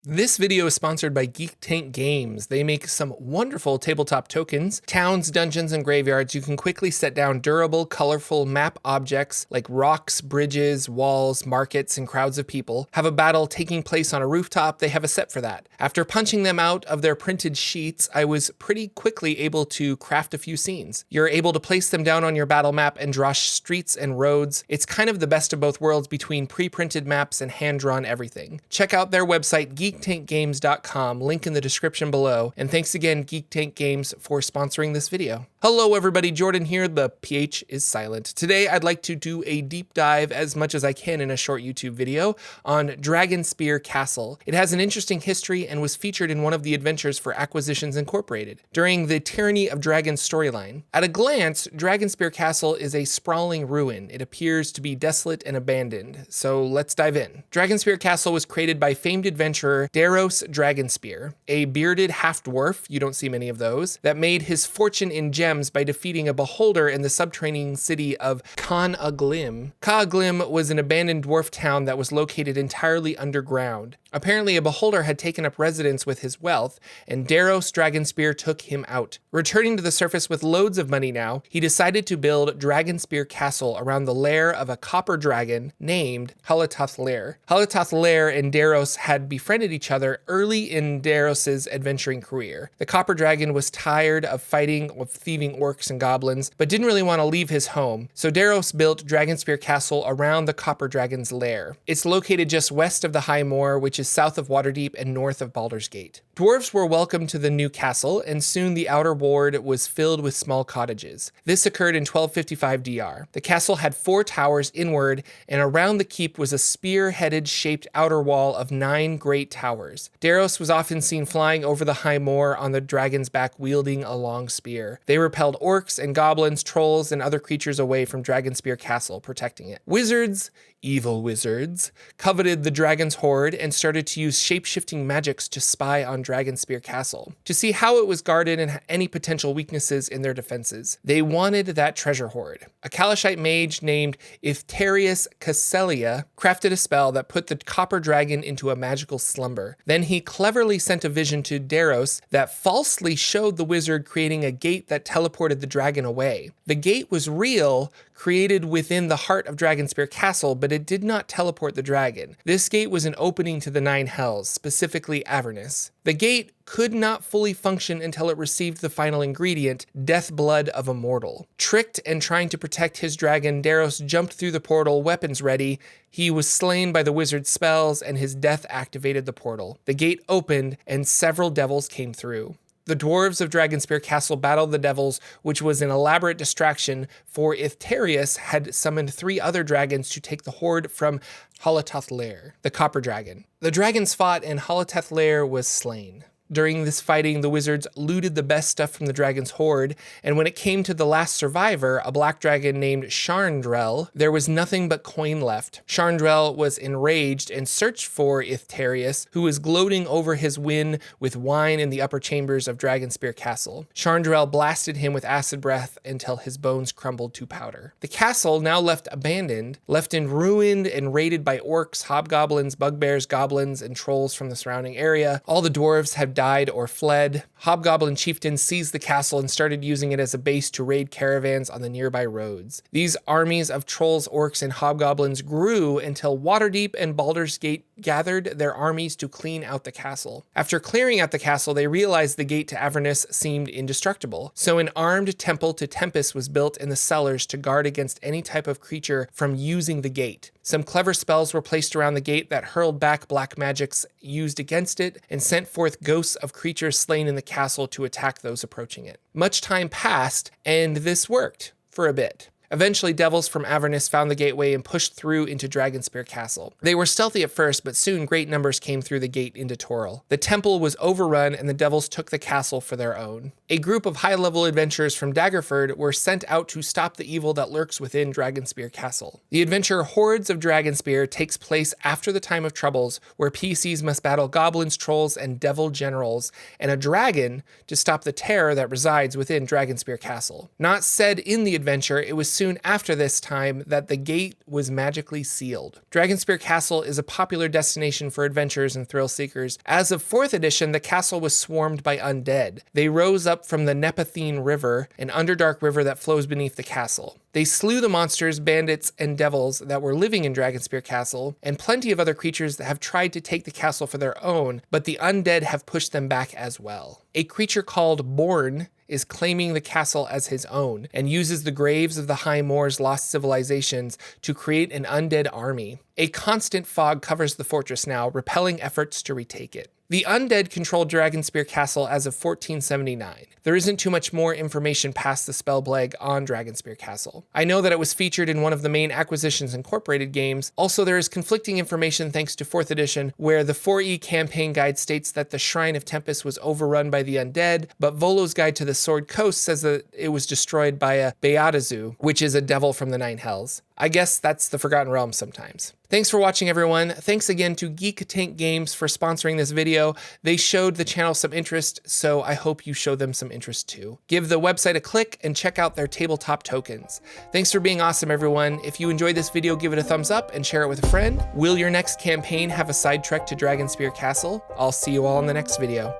This video is sponsored by Geek Tank Games. They make some wonderful tabletop tokens, towns, dungeons, and graveyards. You can quickly set down durable, colorful map objects like rocks, bridges, walls, markets, and crowds of people. Have a battle taking place on a rooftop, they have a set for that. After punching them out of their printed sheets, I was pretty quickly able to craft a few scenes. You're able to place them down on your battle map and draw streets and roads. It's kind of the best of both worlds between pre-printed maps and hand-drawn everything. Check out their website, geektankgames.com, link in the description below, and thanks again Geek Tank Games for sponsoring this video. Hello everybody, Jordan here, the PH is silent. Today I'd like to do a deep dive as much as I can in a short YouTube video on Dragonspear Castle. It has an interesting history and was featured in one of the adventures for Acquisitions Incorporated during the Tyranny of Dragons storyline. At a glance, Dragonspear Castle is a sprawling ruin. It appears to be desolate and abandoned, so let's dive in. Dragonspear Castle was created by famed adventurer Daros Dragonspear, a bearded half-dwarf, you don't see many of those, that made his fortune in gems by defeating a beholder in the subterranean city of Can-a-Glim. Ka-a-Glim was an abandoned dwarf town that was located entirely underground. Apparently, a beholder had taken up residence with his wealth, and Daros Dragonspear took him out. Returning to the surface with loads of money now, he decided to build Dragonspear Castle around the lair of a copper dragon named Halatoth Lair. Halatoth Lair and Daros had befriended each other early in Daros's adventuring career. The copper dragon was tired of fighting with thieving orcs and goblins, but didn't really want to leave his home, so Daros built Dragonspear Castle around the copper dragon's lair. It's located just west of the High Moor, which is south of Waterdeep and north of Baldur's Gate. Dwarves were welcomed to the new castle, and soon the outer ward was filled with small cottages. This occurred in 1255 DR. The castle had 4 towers inward, and around the keep was a spear-headed shaped outer wall of 9 great towers. Daros was often seen flying over the High Moor on the dragon's back wielding a long spear. They repelled orcs and goblins, trolls, and other creatures away from Dragonspear Castle, protecting it. Wizards, evil wizards, coveted the dragon's hoard and started to use shape-shifting magics to spy on Dragonspear Castle, to see how it was guarded and any potential weaknesses in their defenses. They wanted that treasure hoard. A Kalashite mage named Ithterius Casselia crafted a spell that put the copper dragon into a magical slumber. Then he cleverly sent a vision to Daros that falsely showed the wizard creating a gate that teleported the dragon away. The gate was real, created within the heart of Dragonspear Castle, but it did not teleport the dragon. This gate was an opening to the 9 hells, specifically Avernus. The gate could not fully function until it received the final ingredient, death blood of a mortal. Tricked and trying to protect his dragon, Daros jumped through the portal, weapons ready. He was slain by the wizard's spells, and his death activated the portal. The gate opened, and several devils came through. The dwarves of Dragonspear Castle battled the devils, which was an elaborate distraction, for Ithterius had summoned 3 other dragons to take the hoard from Halatoth Lair, the copper dragon. The dragons fought, and Halatoth Lair was slain. During this fighting, the wizards looted the best stuff from the dragon's hoard, and when it came to the last survivor, a black dragon named Sharndrel, there was nothing but coin left. Sharndrel was enraged and searched for Ithterius, who was gloating over his win with wine in the upper chambers of Dragonspear Castle. Sharndrel blasted him with acid breath until his bones crumbled to powder. The castle, now left abandoned, left in ruined and raided by orcs, hobgoblins, bugbears, goblins, and trolls from the surrounding area. All the dwarves had died or fled. Hobgoblin chieftains seized the castle and started using it as a base to raid caravans on the nearby roads. These armies of trolls, orcs, and hobgoblins grew until Waterdeep and Baldur's Gate gathered their armies to clean out the castle. After clearing out the castle, they realized the gate to Avernus seemed indestructible, so an armed temple to Tempest was built in the cellars to guard against any type of creature from using the gate. Some clever spells were placed around the gate that hurled back black magics used against it and sent forth ghosts of creatures slain in the castle to attack those approaching it. Much time passed, and this worked for a bit. Eventually, devils from Avernus found the gateway and pushed through into Dragonspear Castle. They were stealthy at first, but soon great numbers came through the gate into Toril. The temple was overrun, and the devils took the castle for their own. A group of high-level adventurers from Daggerford were sent out to stop the evil that lurks within Dragonspear Castle. The adventure Hordes of Dragonspear takes place after the Time of Troubles, where PCs must battle goblins, trolls, and devil generals, and a dragon to stop the terror that resides within Dragonspear Castle. Not said in the adventure, it was soon after this time that the gate was magically sealed. Dragonspear Castle is a popular destination for adventurers and thrill seekers. As of 4th edition, the castle was swarmed by undead. They rose up from the Nepothene River, an underdark river that flows beneath the castle. They slew the monsters, bandits, and devils that were living in Dragonspear Castle, and plenty of other creatures that have tried to take the castle for their own, but the undead have pushed them back as well. A creature called Born is claiming the castle as his own, and uses the graves of the High Moor's lost civilizations to create an undead army. A constant fog covers the fortress now, repelling efforts to retake it. The undead controlled Dragonspear Castle as of 1479. There isn't too much more information past the spell plague on Dragonspear Castle. I know that it was featured in one of the main Acquisitions Incorporated games. Also, there is conflicting information thanks to 4th edition, where the 4E campaign guide states that the Shrine of Tempest was overrun by the undead, but Volo's Guide to the Sword Coast says that it was destroyed by a Beatazu, which is a devil from the Nine Hells. I guess that's the Forgotten Realms sometimes. Thanks for watching, everyone. Thanks again to Geek Tank Games for sponsoring this video. They showed the channel some interest, so I hope you show them some interest too. Give the website a click and check out their tabletop tokens. Thanks for being awesome, everyone. If you enjoyed this video, give it a thumbs up and share it with a friend. Will your next campaign have a side trek to Dragonspear Castle? I'll see you all in the next video.